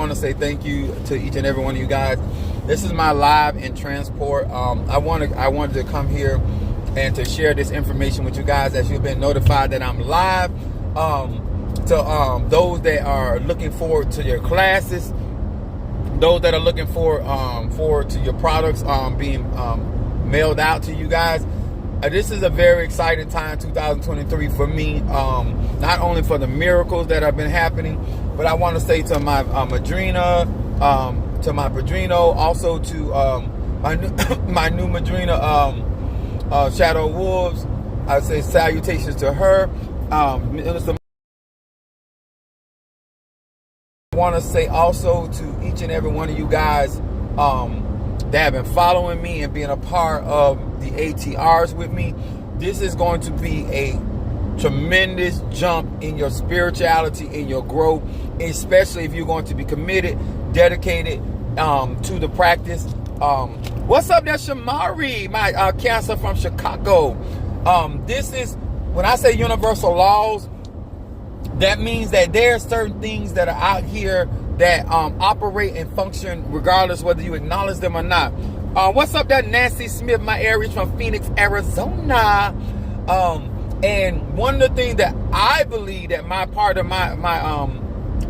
want to say thank you to each and every one of you guys. This is my live in transport. I wanted to come here and to share this information with you guys, as you've been notified that I'm live. To those that are looking forward to your classes, those that are looking forward to your products being mailed out to you guys. This is a very exciting time, 2023, for me. Not only for the miracles that have been happening, but I want to say to my madrina, to my padrino, also to my new madrina, Shadow Wolves. I say salutations to her. I want to say also to each and every one of you guys that have been following me and being a part of the ATRs with me. This is going to be a tremendous jump in your spirituality, in your growth, especially if you're going to be committed, dedicated to the practice. What's up there, Shamari, my Cancer from Chicago? This is, when I say universal laws, that means that there are certain things that are out here that operate and function regardless whether you acknowledge them or not. What's up there, Nancy Smith, my Aries from Phoenix, Arizona? And one of the things that I believe that my part of my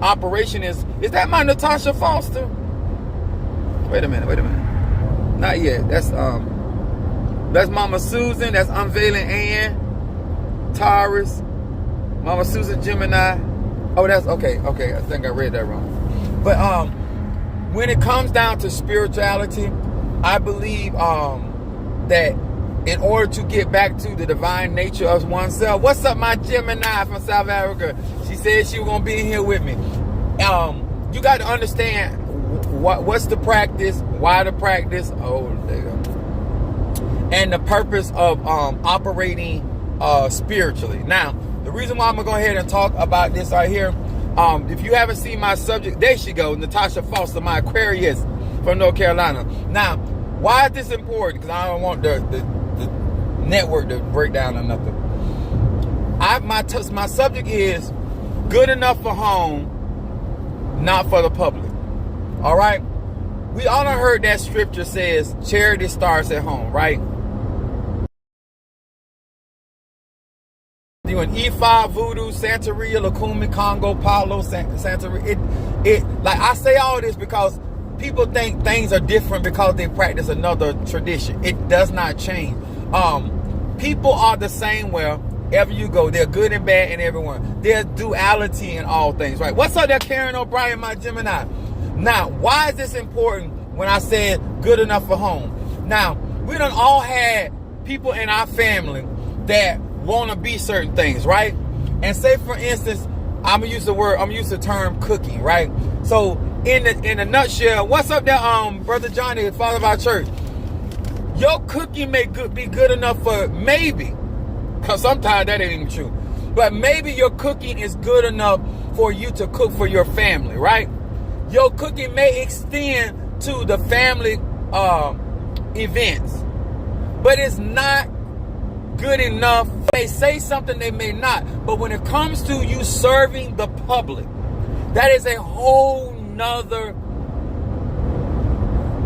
operation is that my Natasha Foster? Wait a minute. Not yet. That's Mama Susan. That's Unveiling Ann, Taurus, Mama Susan Gemini. Oh, that's okay. I think I read that wrong. But when it comes down to spirituality, I believe that in order to get back to the divine nature of oneself. What's up, my Gemini from South Africa? She said she was gonna be in here with me. You got to understand what's the practice, why the practice. Oh, there you go. And the purpose of operating spiritually. Now, the reason why I'm gonna go ahead and talk about this right here, if you haven't seen my subject, there she goes, Natasha Foster, my Aquarius from North Carolina. Now, why is this important? Because I don't want the network to break down or nothing. My subject is good enough for home, not for the public. All right? We all done heard that scripture says charity starts at home, right? Doing Ifa, Voodoo, Santeria, Lukumi, Congo, Palo, Santeria. Like I say all this because people think things are different because they practice another tradition. It does not change. People are the same wherever you go. They're good and bad in everyone. There's duality in all things, right? What's up there, Karen O'Brien, my Gemini? Now, why is this important when I said good enough for home? Now, we done all had people in our family that want to be certain things, right? And say, for instance, I'm gonna use the term cooking, right? So in a nutshell, what's up there, Brother Johnny, father of our church? Your cooking may be good enough for maybe, because sometimes that ain't even true, but maybe your cooking is good enough for you to cook for your family, right? Your cooking may extend to the family events, but it's not good enough. They say something, they may not, but when it comes to you serving the public, that is a whole nother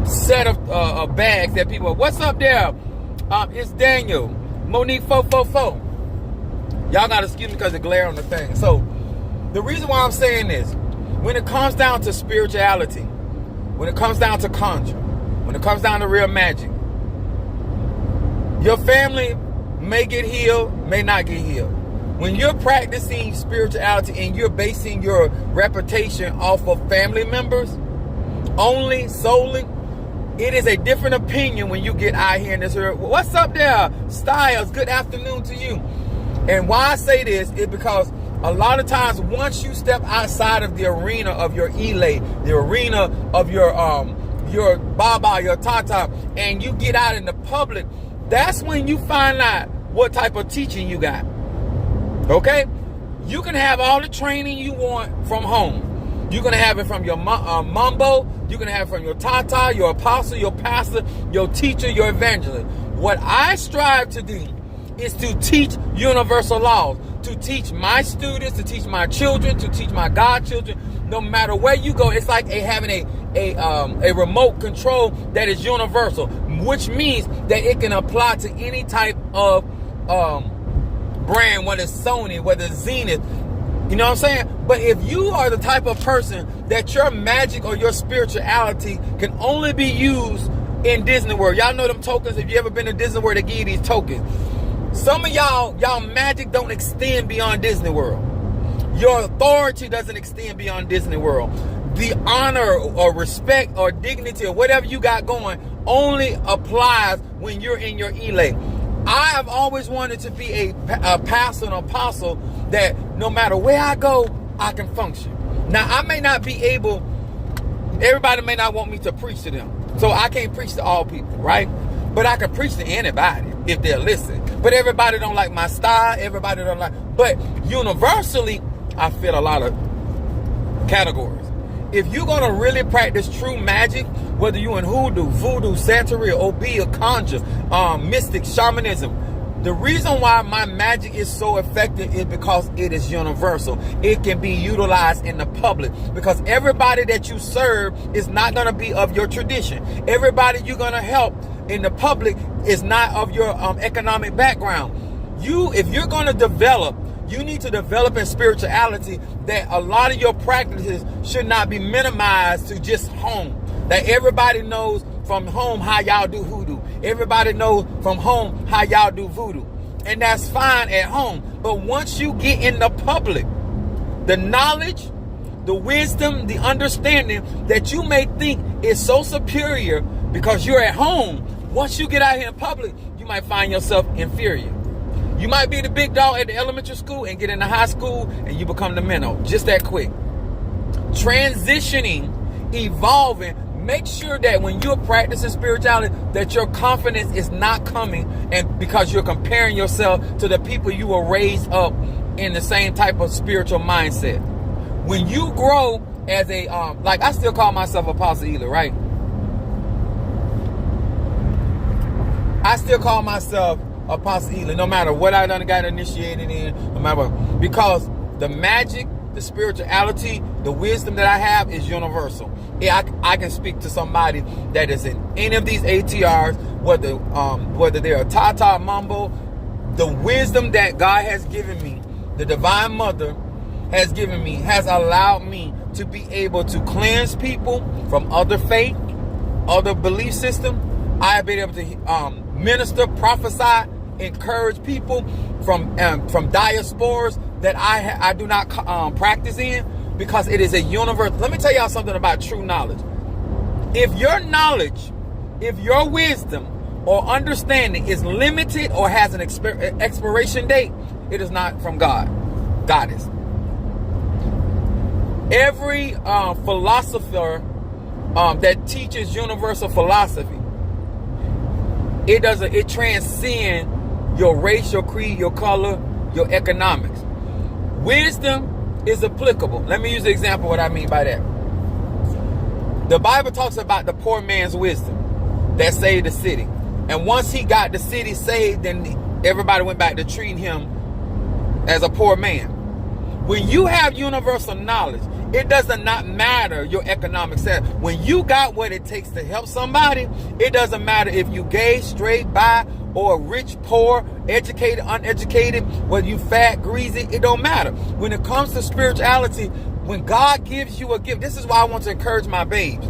set of bags that people. What's up there? It's Daniel, Monique 444. Y'all gotta excuse me because the glare on the thing. So the reason why I'm saying this, when it comes down to spirituality, when it comes down to conjure, when it comes down to real magic, your family may get healed, may not get healed. When you're practicing spirituality and you're basing your reputation off of family members only, solely, it is a different opinion when you get out here in this area. What's up there, Styles? Good afternoon to you. And why I say this is because a lot of times once you step outside of the arena of your Ile, the arena of your Baba, your Tata, and you get out in the public, that's when you find out what type of teaching you got. Okay? You can have all the training you want from home. You can have it from your mumbo. You can have it from your Tata, your apostle, your pastor, your teacher, your evangelist. What I strive to do is to teach universal laws, to teach my students, to teach my children, to teach my godchildren no matter where you go, it's like having a remote control that is universal, which means that it can apply to any type of brand, whether it's Sony, whether it's Zenith. You know what I'm saying? But if you are the type of person that your magic or your spirituality can only be used in Disney World. Y'all know them tokens. If you ever been to Disney World, they give you these tokens. Some of y'all magic don't extend beyond Disney World. Your authority doesn't extend beyond Disney World. The honor or respect or dignity or whatever you got going only applies when you're in your elate. I have always wanted to be a pastor, an apostle, that no matter where I go, I can function. Now, I may not be able, everybody may not want me to preach to them. So I can't preach to all people, right? But I can preach to anybody if they'll listen. But everybody don't like my style. Everybody don't like, but universally, I fit a lot of categories. If you're going to really practice true magic, whether you in hoodoo, voodoo, Santeria, OB, or conjure, mystic, shamanism, the reason why my magic is so effective is because it is universal. It can be utilized in the public because everybody that you serve is not going to be of your tradition. Everybody you're going to help in the public is not of your economic background. If you're going to develop, you need to develop in spirituality that a lot of your practices should not be minimized to just home. That everybody knows from home how y'all do hoodoo. Everybody knows from home how y'all do voodoo. And that's fine at home. But once you get in the public, the knowledge, the wisdom, the understanding that you may think is so superior because you're at home, once you get out here in public, you might find yourself inferior. You might be the big dog at the elementary school and get into high school and you become the minnow. Just that quick. Transitioning, evolving, make sure that when you're practicing spirituality, that your confidence is not coming and because you're comparing yourself to the people you were raised up in the same type of spiritual mindset. When you grow as a, like I still call myself Apostle Ely, right? I still call myself Apostle Ely, no matter what I done got initiated in, no matter what, because the magic, the spirituality, the wisdom that I have is universal. Yeah, I can speak to somebody that is in any of these ATRs, whether they're a Tata Mambo, the wisdom that God has given me, the Divine Mother has given me, has allowed me to be able to cleanse people from other faith, other belief system. I have been able to minister, prophesy, encourage people from diasporas that I do not practice in, because it is a universe. Let me tell y'all something about true knowledge. If your knowledge, if your wisdom or understanding is limited or has an expiration date, it is not from God. Goddess. Every philosopher that teaches universal philosophy, it transcends your race, your creed, your color, your economics. Wisdom is applicable. Let me use an example of what I mean by that. The Bible talks about the poor man's wisdom that saved the city. And once he got the city saved, then everybody went back to treating him as a poor man. When you have universal knowledge, it does not matter your economic status. When you got what it takes to help somebody, it doesn't matter if you gay, straight, bi, or rich, poor, educated, uneducated, whether you fat, greasy, it don't matter. When it comes to spirituality, when God gives you a gift, this is why I want to encourage my babes.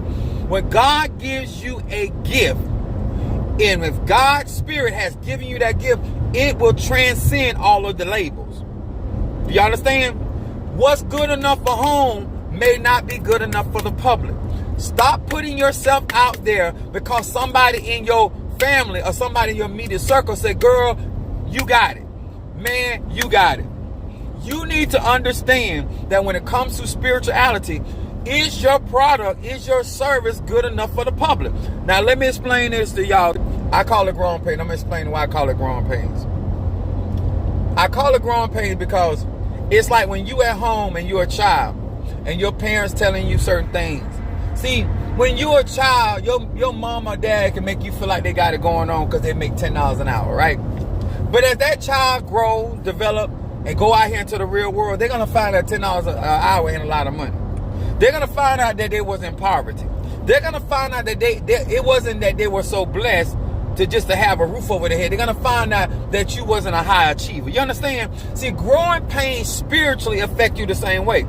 When God gives you a gift, and if God's Spirit has given you that gift, it will transcend all of the labels. Do you understand? What's good enough for home may not be good enough for the public. Stop putting yourself out there because somebody in your family or somebody in your immediate circle say, girl, you got it. Man, you got it. You need to understand that when it comes to spirituality, is your product, is your service good enough for the public? Now, let me explain this to y'all. I call it growing pains. I'm explaining why I call it growing pains. I call it growing pains because it's like when you at home and you're a child and your parents telling you certain things. See, when you're a child, your mom or dad can make you feel like they got it going on because they make $10 an hour, right? But as that child grow, develop, and go out here into the real world, they're going to find that $10 an hour ain't a lot of money. They're going to find out that they was in poverty. They're going to find out that it wasn't that they were so blessed to have a roof over their head. They're going to find out that you wasn't a high achiever. You understand? See, growing pains spiritually affect you the same way.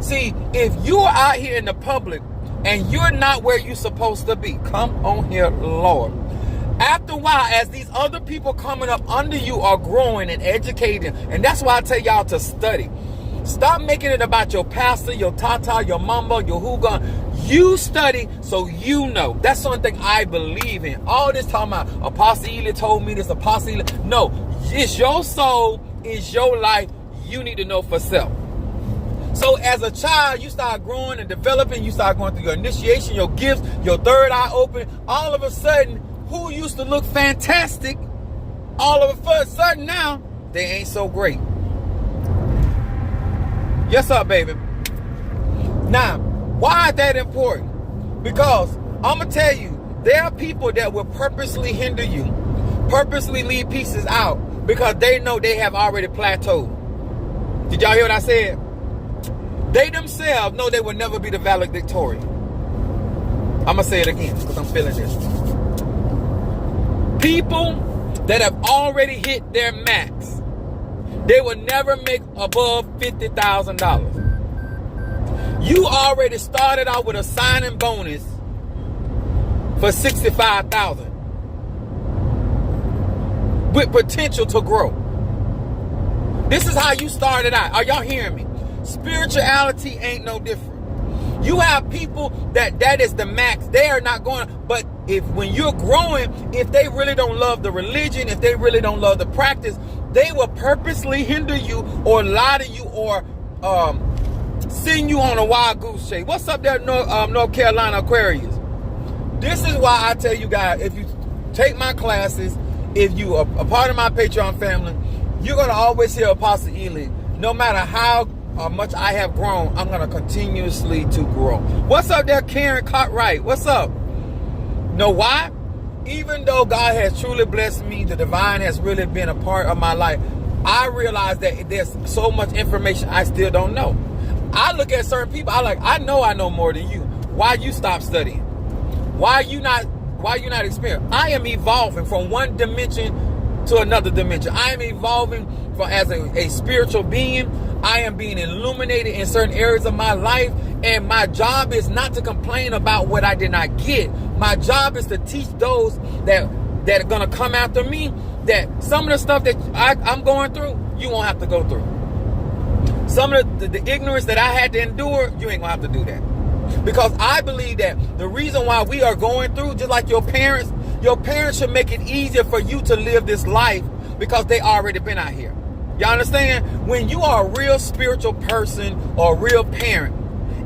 See, if you are out here in the public and you're not where you're supposed to be, come on here, Lord. After a while, as these other people coming up under you are growing and educating, and that's why I tell y'all to study. Stop making it about your pastor, your tata, your mama, your hookah. You study so you know. That's something I believe in. All this talking about Apostle Ely told me this, Apostle Ely. No, it's your soul, it's your life. You need to know for self. So as a child, you start growing and developing. You start going through your initiation, your gifts, your third eye open. All of a sudden, who used to look fantastic, all of a sudden now, they ain't so great. Yes, sir, baby. Now, why is that important? Because I'm going to tell you, there are people that will purposely hinder you, purposely leave pieces out because they know they have already plateaued. Did y'all hear what I said? They themselves know they will never be the valedictorian. I'm going to say it again because I'm feeling this. People that have already hit their max, they will never make above $50,000. You already started out with a signing bonus for $65,000 with potential to grow. This is how you started out. Are y'all hearing me? Spirituality ain't no different. You have people that is the max. They are not going. But when you're growing, if they really don't love the religion, if they really don't love the practice, they will purposely hinder you or lie to you or send you on a wild goose chase. What's up there, North Carolina Aquarius? This is why I tell you guys, if you take my classes, if you are a part of my Patreon family, you're going to always hear Apostle Ely. No matter how much I have grown, I'm going to continuously to grow. What's up there, Karen Cartwright? What's up? Know why? Even though God has truly blessed me, the divine has really been a part of my life, I realize that there's so much information I still don't know. I look at certain people, I know more than you. Why you stop studying? Why you not experiencing? I am evolving from one dimension to another dimension. I am evolving as a spiritual being. I am being illuminated in certain areas of my life, and my job is not to complain about what I did not get. My job is to teach those that are going to come after me that some of the stuff that I'm going through, you won't have to go through. Some of the ignorance that I had to endure, you ain't going to have to do that. Because I believe that the reason why we are going through, just like your parents should make it easier for you to live this life because they already been out here. Y'all understand? When you are a real spiritual person or a real parent,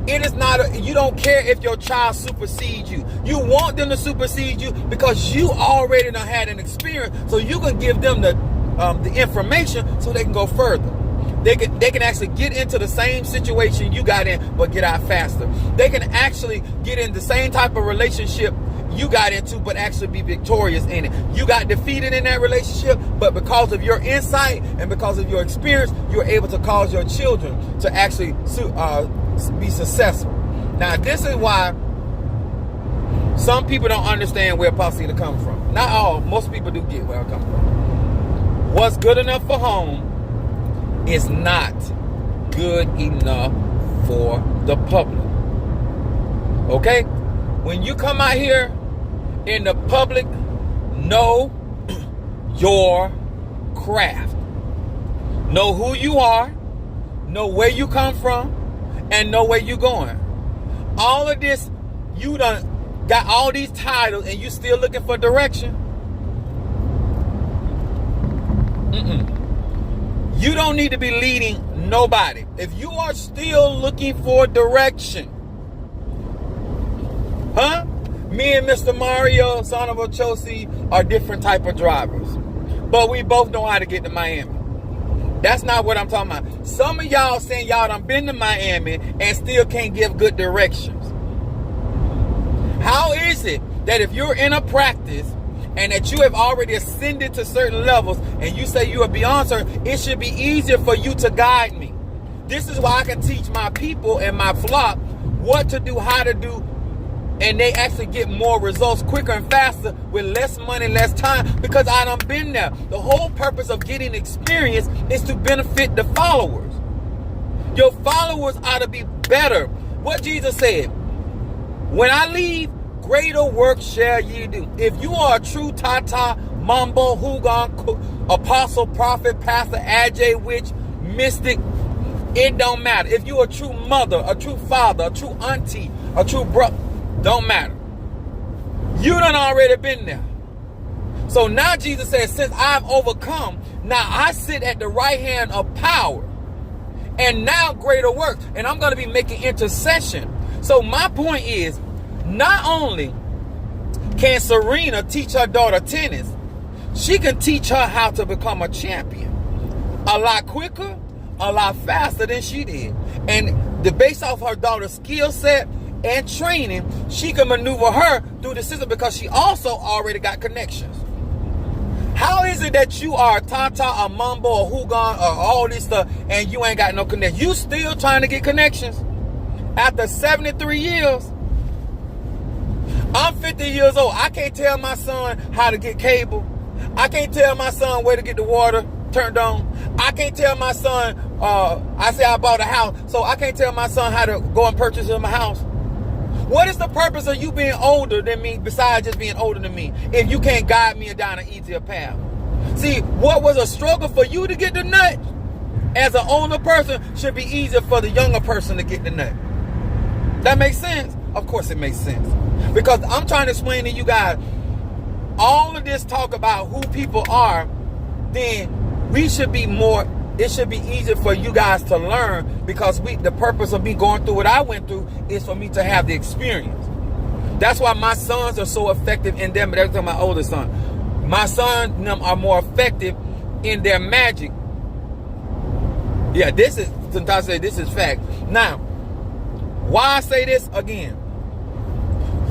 it is not, you don't care if your child supersedes you. You want them to supersede you because you already done had an experience, so you can give them the information so they can go further. They can actually get into the same situation you got in, but get out faster. They can actually get in the same type of relationship you got into, but actually be victorious in it. You got defeated in that relationship, but because of your insight and because of your experience, you're able to cause your children to actually be successful. Now, this is why some people don't understand where Apostle Ely comes from. Not all. Most people do get where I come from. What's good enough for home is not good enough for the public. Okay? When you come out here in the public, know your craft. Know who you are, know where you come from, and know where you're going. All of this, you done got all these titles and you still looking for direction. You don't need to be leading nobody. If you are still looking for direction, me and Mr. Mario, son of Ochosi, are different type of drivers. But we both know how to get to Miami. That's not what I'm talking about. Some of y'all saying y'all done been to Miami and still can't give good directions. How is it that if you're in a practice and that you have already ascended to certain levels and you say you are beyond certain, it should be easier for you to guide me. This is why I can teach my people and my flock what to do, how to do, and they actually get more results quicker and faster with less money, less time, because I done been there. The whole purpose of getting experience is to benefit the followers. Your followers ought to be better. What Jesus said, when I leave, greater work shall ye do. If you are a true Tata, Mambo, Hugon, apostle, prophet, pastor, AJ, witch, mystic, it don't matter. If you're a true mother, a true father, a true auntie, a true brother, don't matter. You done already been there. So now Jesus says, since I've overcome, now I sit at the right hand of power. And now greater works. And I'm going to be making intercession. So my point is, not only can Serena teach her daughter tennis, she can teach her how to become a champion a lot quicker, a lot faster than she did. And based off her daughter's skill set and training, she can maneuver her through the system because she also already got connections. How is it that you are a Tata, a Mambo, a Hugon, or all this stuff, and you ain't got no connection? You still trying to get connections? After 73 years, I'm 50 years old. I can't tell my son how to get cable. I can't tell my son where to get the water turned on. I can't tell my son, I say I bought a house, so I can't tell my son how to go and purchase him a house. What is the purpose of you being older than me besides just being older than me if you can't guide me down an easier path? See, what was a struggle for you to get the nut as an older person should be easier for the younger person to get the nut. That makes sense? Of course it makes sense. Because I'm trying to explain to you guys, all of this talk about who people are, then we should be more, it should be easier for you guys to learn, because the purpose of me going through what I went through is for me to have the experience. That's why my sons are so effective in them, but that's my oldest son. My sons and them are more effective in their magic. Yeah, this is, sometimes I say this is fact. Now, why I say this again,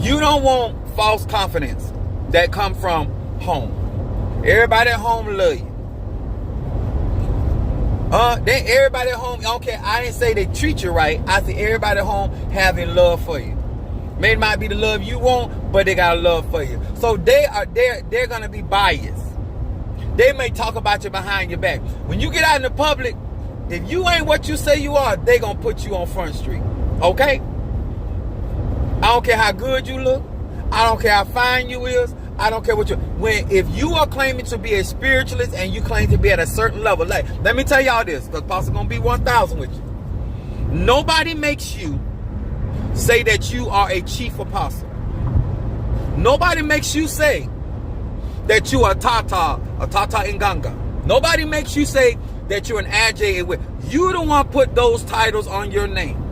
you don't want false confidence that come from home. Everybody at home love you. Then everybody at home, okay, I didn't say they treat you right. I said everybody at home having love for you. May not be the love you want, but they got love for you. So they're gonna be biased. They may talk about you behind your back. When you get out in the public, if you ain't what you say you are, they gonna put you on Front Street. Okay? I don't care how good you look. I don't care how fine you is. I don't care what you, if you are claiming to be a spiritualist and you claim to be at a certain level, like, let me tell y'all this, because Pastor gonna be 1,000 with you. Nobody makes you say that you are a chief apostle. Nobody makes you say that you are Tata Nganga. Nobody makes you say that you're an AJ. You the one put those titles on your name.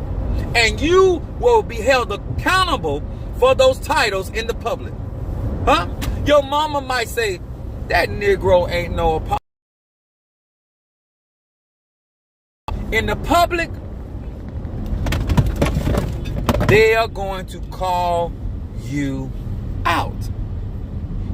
And you will be held accountable for those titles in the public. Huh? Your mama might say, that Negro ain't no apostle. In the public, they are going to call you out.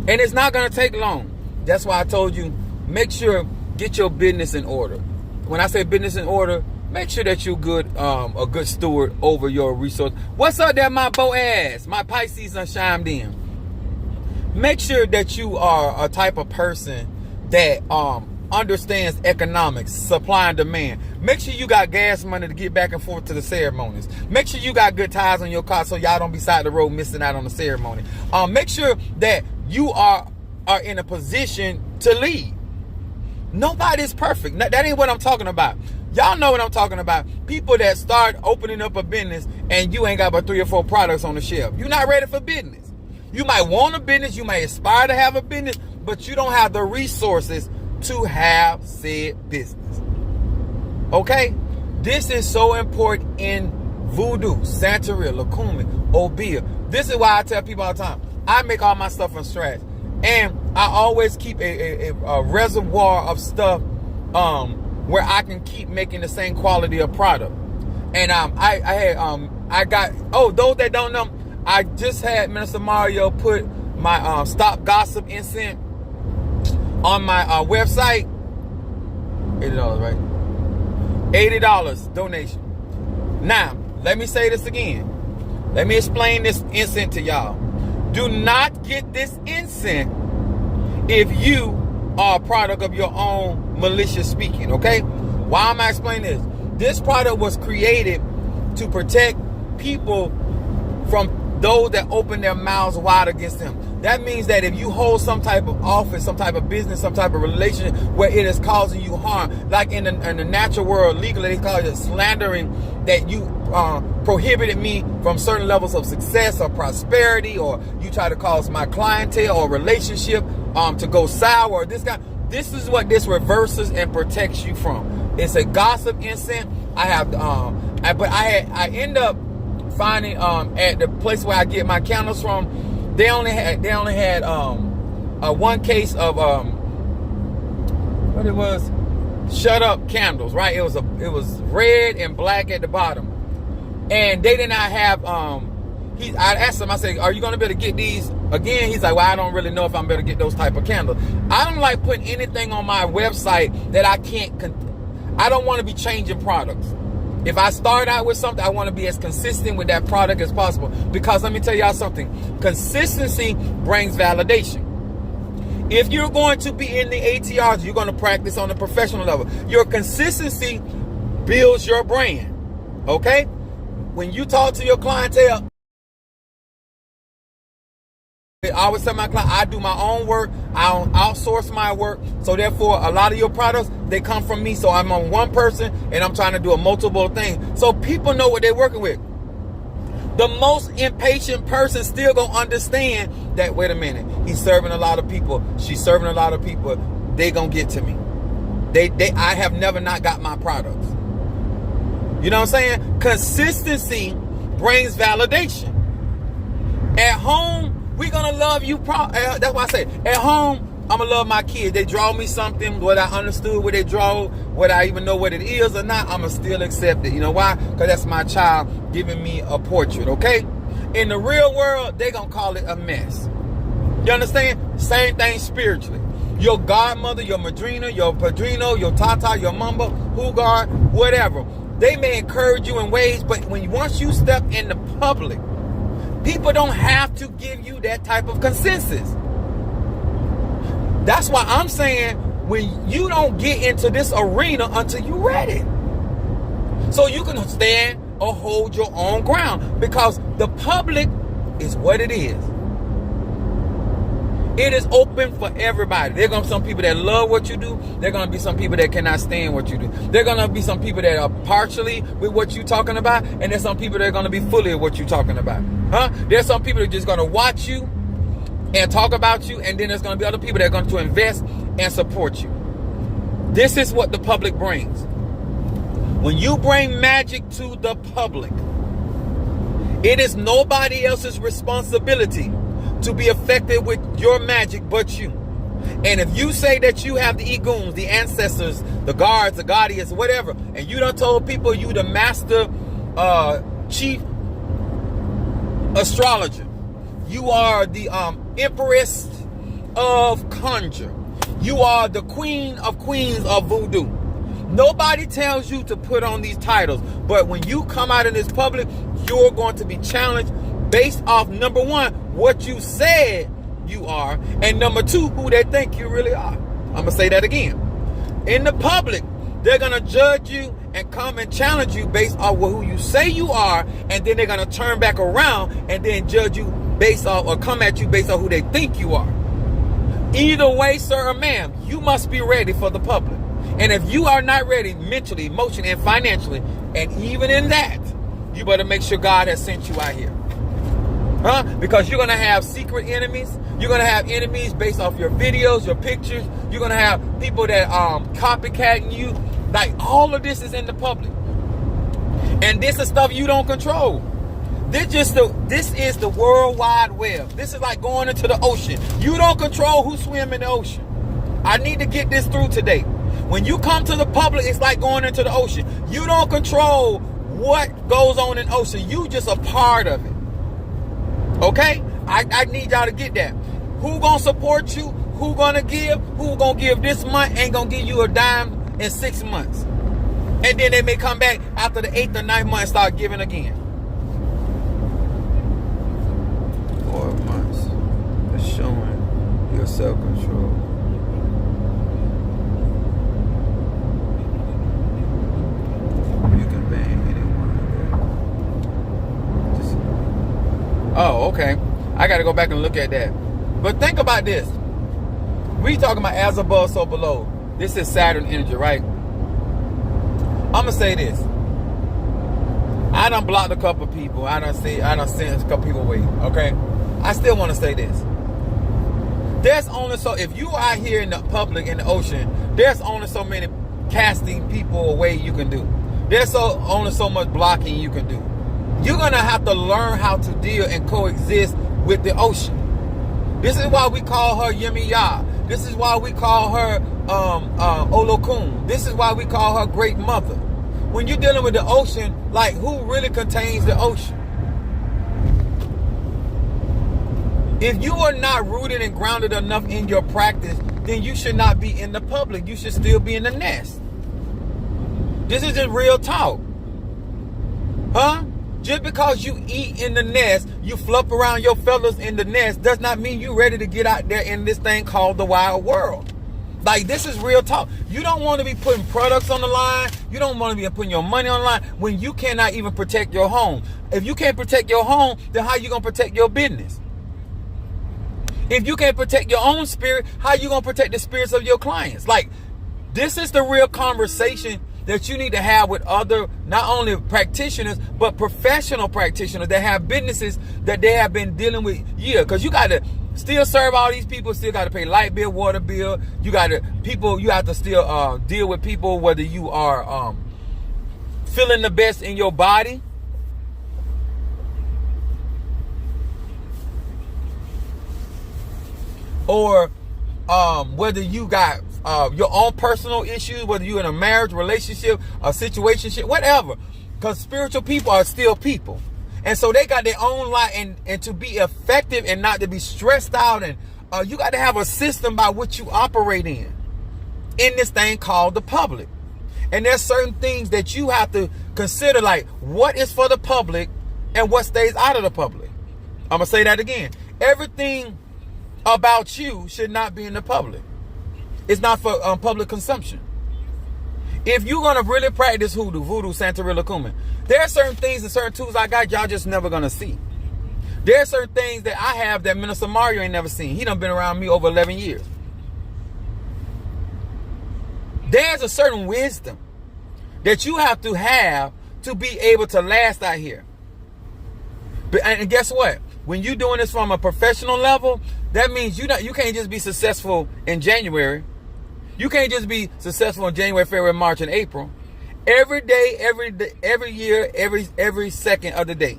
And it's not going to take long. That's why I told you, make sure, get your business in order. When I say business in order, make sure that you're good, a good steward over your resource. What's up there, my Boaz? My Pisces done chimed in. Make sure that you are a type of person that understands economics, supply and demand. Make sure you got gas money to get back and forth to the ceremonies. Make sure you got good tires on your car so y'all don't be side of the road missing out on the ceremony. Make sure that you are in a position to lead. Nobody's perfect. That ain't what I'm talking about. Y'all know what I'm talking about. People that start opening up a business and you ain't got but 3 or 4 products on the shelf. You're not ready for business. You might want a business, you may aspire to have a business, but you don't have the resources to have said business. Okay? This is so important in voodoo, Santeria, Lukumi, Obeah. This is why I tell people all the time, I make all my stuff from scratch. And I always keep a reservoir of stuff where I can keep making the same quality of product. And I got, those that don't know, I just had Minister Mario put my Stop Gossip incense on my website. $80, right? $80 donation. Now, let me say this again. Let me explain this incense to y'all. Do not get this incense if you are a product of your own malicious speaking, okay? Why am I explaining this? This product was created to protect people from those that open their mouths wide against them. That means that if you hold some type of office, some type of business, some type of relationship where it is causing you harm, like in the natural world, legally they call it slandering, that you prohibited me from certain levels of success or prosperity, or you try to cause my clientele or relationship to go sour, or this guy. This is what this reverses and protects you from. It's a gossip incense. I have, I end up finding at the place where I get my candles from, they only had one case of what it was, shut up candles, right? It was red and black at the bottom, and they did not have I asked him, I said, are you going to be able to get these again? He's like, well, I don't really know if I'm going to get those type of candles. I don't like putting anything on my website that I can't, I don't want to be changing products. If I start out with something, I want to be as consistent with that product as possible. Because let me tell y'all something. Consistency brings validation. If you're going to be in the ATRs, you're going to practice on a professional level. Your consistency builds your brand. Okay? When you talk to your clientele, I always tell my client, I do my own work. I don't outsource my work. So therefore, a lot of your products, they come from me. So I'm on one person and I'm trying to do a multiple thing. So people know what they're working with. The most impatient person still gonna understand that, wait a minute, he's serving a lot of people. She's serving a lot of people. They gonna get to me. I have never not got my products. You know what I'm saying? Consistency brings validation. At home, we're going to love you. That's why I say, at home, I'm going to love my kids. They draw me something, whether I understood what they draw, whether I even know what it is or not, I'm going to still accept it. You know why? Because that's my child giving me a portrait, okay? In the real world, they're going to call it a mess. You understand? Same thing spiritually. Your godmother, your madrina, your padrino, your tata, your mamba, hugar, whatever. They may encourage you in ways, but once you step in the public, people don't have to give you that type of consensus. That's why I'm saying, when you don't get into this arena until you're ready. So you can stand or hold your own ground, because the public is what it is. It is open for everybody. There are going to be some people that love what you do. There are going to be some people that cannot stand what you do. There are going to be some people that are partially with what you're talking about, and there's some people that are going to be fully with what you're talking about. There's some people that are just going to watch you and talk about you, and then there's going to be other people that are going to invest and support you. This is what the public brings. When you bring magic to the public, it is nobody else's responsibility to be affected with your magic but you. And if you say that you have the egoons, the ancestors, the guards, the guardians, whatever, and you done told people you the master chief astrologer, you are the empress of conjure, you are the queen of queens of voodoo. Nobody tells you to put on these titles, but when you come out in this public, you're going to be challenged based off, number one, what you said you are, and number two, who they think you really are. I'm going to say that again. In the public, they're going to judge you and come and challenge you based off who you say you are, and then they're going to turn back around and then judge you based off, or come at you based off who they think you are. Either way, sir or ma'am, you must be ready for the public. And if you are not ready mentally, emotionally, and financially, and even in that, you better make sure God has sent you out here. Because you're going to have secret enemies. You're going to have enemies based off your videos, your pictures. You're going to have people that copycatting you. Like, all of this is in the public. And this is stuff you don't control. This is the World Wide Web. This is like going into the ocean. You don't control who swim in the ocean. I need to get this through today. When you come to the public, it's like going into the ocean. You don't control what goes on in the ocean. You just a part of it. Okay? I need y'all to get that. Who gonna support you? Who gonna give? Who gonna give this month? Ain't gonna give you a dime in 6 months. And then they may come back after the 8th or 9th month and start giving again. Oh, okay. I got to go back and look at that. But think about this. We talking about as above, so below. This is Saturn energy, right? I'm going to say this. I done blocked a couple people. I done sent a couple people away, okay? I still want to say this. There's only so, if you are out here in the public, in the ocean, there's only so many casting people away you can do. There's only so much blocking you can do. You're going to have to learn how to deal and coexist with the ocean. This is why we call her Yemi Ya. This is why we call her Olokun. This is why we call her Great Mother. When you're dealing with the ocean, like, who really contains the ocean? If you are not rooted and grounded enough in your practice, then you should not be in the public. You should still be in the nest. This is just real talk. Huh? Just because you eat in the nest, you flop around your fellows in the nest, does not mean you're ready to get out there in this thing called the wild world. Like, this is real talk. You don't want to be putting products on the line. You don't want to be putting your money on the line when you cannot even protect your home. If you can't protect your home, then how you going to protect your business? If you can't protect your own spirit, how you going to protect the spirits of your clients? Like, this is the real conversation that you need to have with other, not only practitioners, but professional practitioners that have businesses that they have been dealing with years. Because you got to still serve all these people, still got to pay light bill, water bill. You have to still deal with people, whether you are feeling the best in your body, or whether you got your own personal issues, whether you're in a marriage, relationship, a situationship, whatever. Because spiritual people are still people. And so they got their own life, and to be effective and not to be stressed out, and you got to have a system by which you operate in this thing called the public. And there's certain things that you have to consider, like what is for the public and what stays out of the public. I'm going to say that again. Everything about you should not be in the public. It's not for public consumption. If you're going to really practice voodoo, Santeria, Kumin, there are certain things and certain tools I got y'all just never going to see. There are certain things that I have that Minister Mario ain't never seen. He done been around me over 11 years. There's a certain wisdom that you have to be able to last out here. And guess what? When you're doing this from a professional level, that means you can't just be successful in January. You can't just be successful in January, February, March, and April. Every day, every year, every second of the day,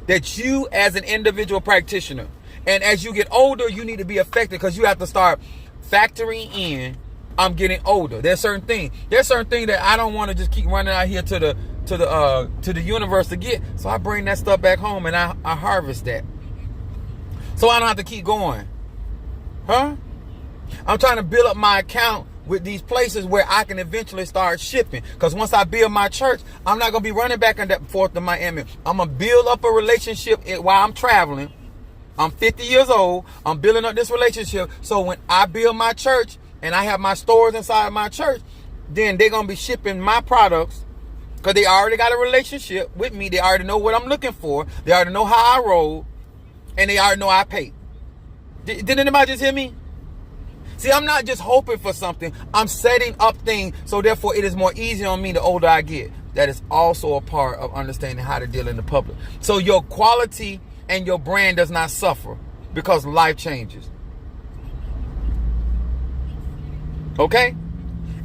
that you as an individual practitioner, and as you get older, you need to be effective, because you have to start factoring in, I'm getting older. There's certain things that I don't want to just keep running out here to the universe to get. So I bring that stuff back home and I harvest that. So I don't have to keep going. Huh? I'm trying to build up my account with these places where I can eventually start shipping. Because once I build my church, I'm not going to be running back and forth to Miami. I'm going to build up a relationship while I'm traveling. I'm 50 years old. I'm building up this relationship. So when I build my church and I have my stores inside my church, then they're going to be shipping my products, because they already got a relationship with me. They already know what I'm looking for. They already know how I roll. And they already know I pay. Did anybody just hear me? See, I'm not just hoping for something. I'm setting up things, so therefore it is more easy on me the older I get. That is also a part of understanding how to deal in the public. So your quality and your brand does not suffer because life changes. Okay?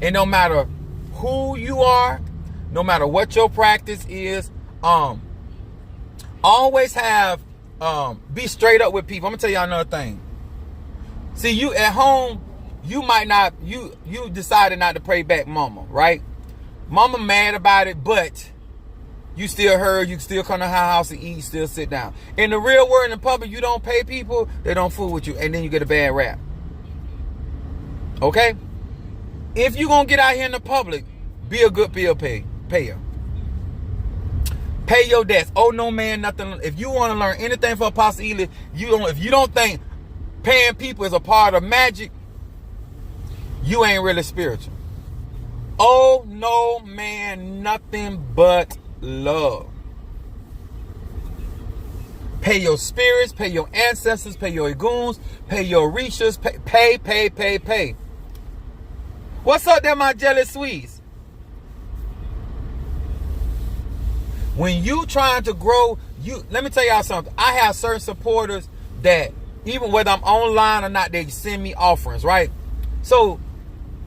And no matter who you are, no matter what your practice is, always have, be straight up with people. I'm gonna tell y'all another thing. See, you at home, you might not, you decided not to pray back mama, right? Mama mad about it, but you still heard, you still come to her house and eat, still sit down. In the real world, in the public, you don't pay people, they don't fool with you, and then you get a bad rap. Okay? If you gonna get out here in the public, be a good bill payer. Pay your debts. Oh no, man, nothing. If you want to learn anything from Apostle Ely, if you don't think paying people is a part of magic, you ain't really spiritual. Oh no, man, nothing but love. Pay your spirits, pay your ancestors, pay your Eguns, pay your Orishas, pay. What's up there, my jealous Swedes? When you trying to grow, let me tell y'all something. I have certain supporters that even whether I'm online or not, they send me offerings, right? So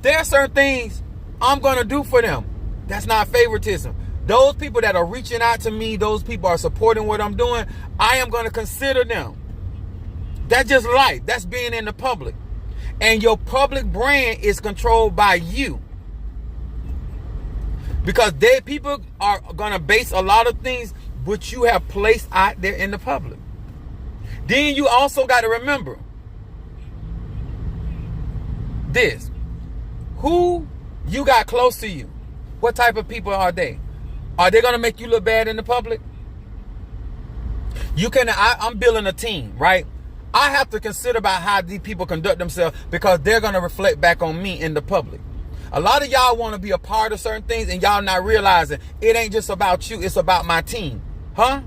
there are certain things I'm going to do for them. That's not favoritism. Those people that are reaching out to me, those people are supporting what I'm doing, I am going to consider them. That's just life. That's being in the public. And your public brand is controlled by you. Because people are going to base a lot of things which you have placed out there in the public. Then you also got to remember this. Who you got close to you? What type of people are they? Are they going to make you look bad in the public? I'm building a team, right? I have to consider about how these people conduct themselves because they're going to reflect back on me in the public. A lot of y'all want to be a part of certain things and y'all not realizing it ain't just about you, it's about my team. Huh?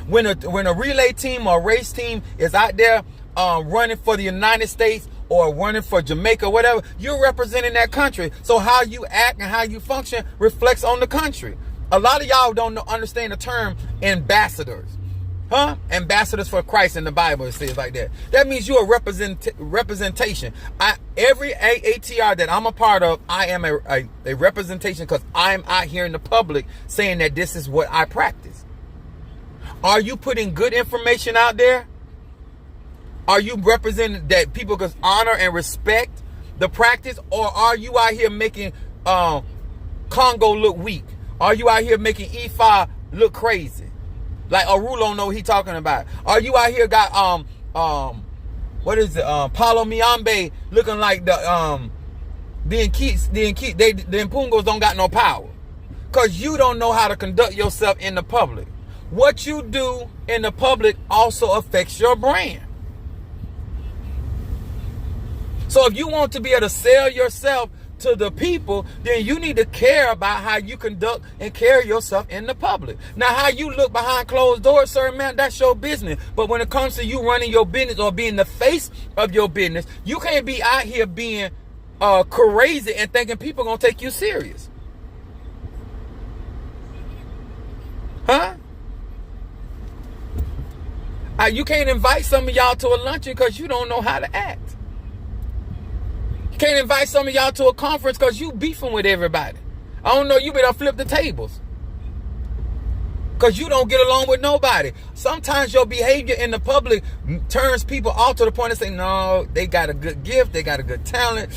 When a relay team or a race team is out there running for the United States or running for Jamaica, whatever, you're representing that country. So how you act and how you function reflects on the country. A lot of y'all don't understand the term ambassadors. Huh? Ambassadors for Christ in the Bible, it says like that. That means you're a representation. Every ATR that I'm a part of, I am a representation because I'm out here in the public saying that this is what I practice. Are you putting good information out there? Are you representing that people can honor and respect the practice? Or are you out here making Congo look weak? Are you out here making Ifa look crazy? Like Arulo know what he talking about. Are you out here got what is it? Paulo Miambe looking like the Impungos don't got no power. Cause you don't know how to conduct yourself in the public. What you do in the public also affects your brand. So if you want to be able to sell yourself to the people, then you need to care about how you conduct and carry yourself in the public. Now, how you look behind closed doors, sir, man, that's your business. But when it comes to you running your business or being the face of your business, you can't be out here being crazy and thinking people gonna take you serious. Huh? You can't invite some of y'all to a luncheon because you don't know how to act. You can't invite some of y'all to a conference because you beefing with everybody. I don't know, you better flip the tables. Because you don't get along with nobody. Sometimes your behavior in the public turns people off to the point of saying, no, they got a good gift, they got a good talent.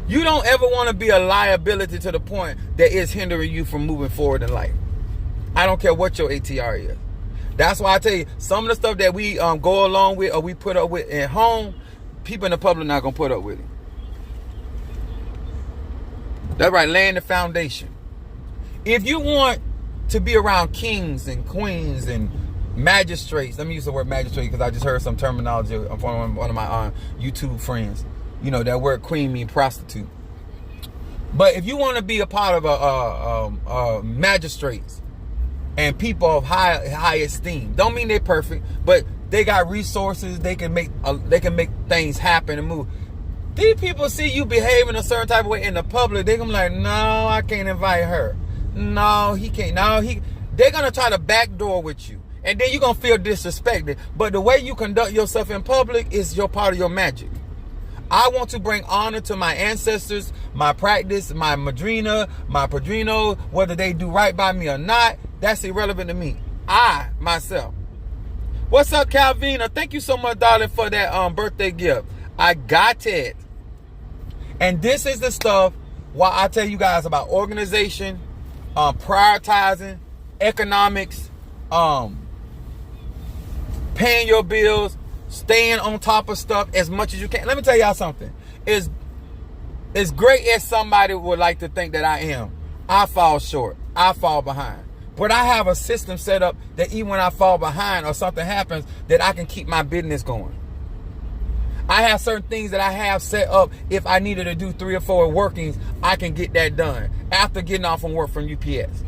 You don't ever want to be a liability to the point that is hindering you from moving forward in life. I don't care what your ATR is. That's why I tell you, some of the stuff that we go along with or we put up with at home, people in the public not going to put up with it. That's right, laying the foundation. If you want to be around kings and queens and magistrates, let me use the word magistrate because I just heard some terminology from one of my YouTube friends. You know, that word queen mean prostitute. But if you want to be a part of magistrates and people of high esteem, don't mean they're perfect, but they got resources. They can make things happen and move. These people see you behaving a certain type of way in the public. They're gonna be like, no, I can't invite her. No, he can't. No, they're gonna try to backdoor with you, and then you're gonna feel disrespected. But the way you conduct yourself in public is your part of your magic. I want to bring honor to my ancestors, my practice, my madrina, my padrino, whether they do right by me or not. That's irrelevant to me. I, myself. What's up, Calvina? Thank you so much, darling, for that birthday gift. I got it. And this is the stuff why I tell you guys about organization, prioritizing, economics, paying your bills, staying on top of stuff as much as you can. Let me tell y'all something. As great as somebody would like to think that I am, I fall short. I fall behind. But I have a system set up that even when I fall behind or something happens, that I can keep my business going. I have certain things that I have set up. If I needed to do 3 or 4 workings, I can get that done after getting off from work from UPS.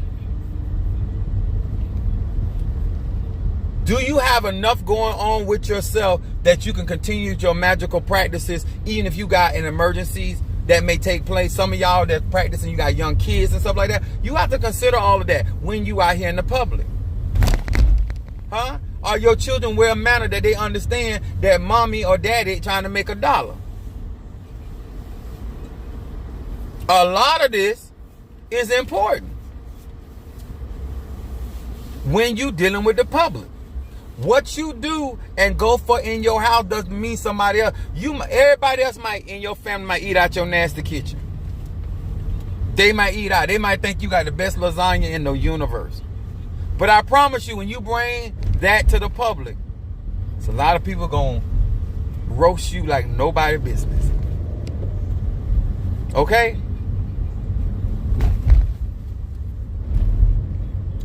Do you have enough going on with yourself that you can continue your magical practices even if you got an emergencies that may take place? Some of y'all that's practicing, you got young kids and stuff like that. You have to consider all of that when you out here in the public. Huh? Are your children well-mannered that they understand that mommy or daddy trying to make $1? A lot of this is important when you dealing with the public. What you do and go for in your house doesn't mean somebody else. Everybody else might in your family might eat out your nasty kitchen. They might eat out. They might think you got the best lasagna in the universe. But I promise you, when you bring that to the public, it's a lot of people gonna roast you like nobody business. Okay?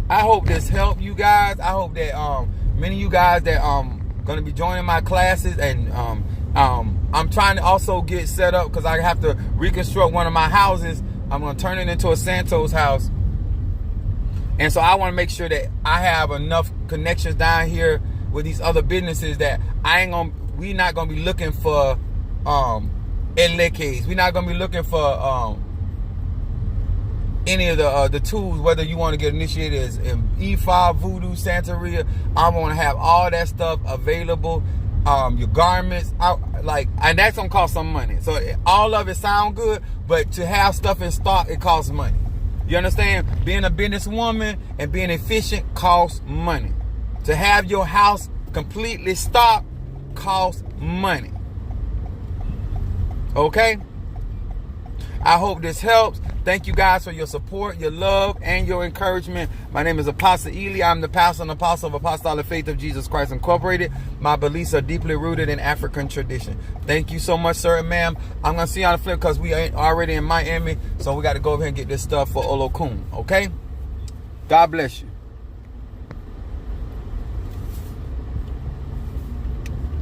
I hope this helped you guys. I hope that many of you guys that gonna be joining my classes, and I'm trying to also get set up because I have to reconstruct one of my houses. I'm gonna turn it into a Santos house. And so I want to make sure that I have enough connections down here with these other businesses that we're not gonna be looking for LKs. We're not gonna be looking for any of the tools, whether you want to get initiated as in E5, Voodoo, Santeria. I want to have all that stuff available. Your garments, and that's gonna cost some money. So all of it sound good, but to have stuff in stock, it costs money. You understand? Being a businesswoman and being efficient costs money. To have your house completely stocked costs money. Okay? I hope this helps. Thank you guys for your support, your love, and your encouragement. My name is Apostle Ely. I'm the pastor and apostle of Apostolic Faith of Jesus Christ Incorporated. My beliefs are deeply rooted in African tradition. Thank you so much, sir and ma'am. I'm going to see you on the flip because we ain't already in Miami. So we got to go over here and get this stuff for Olokun. Okay? God bless you.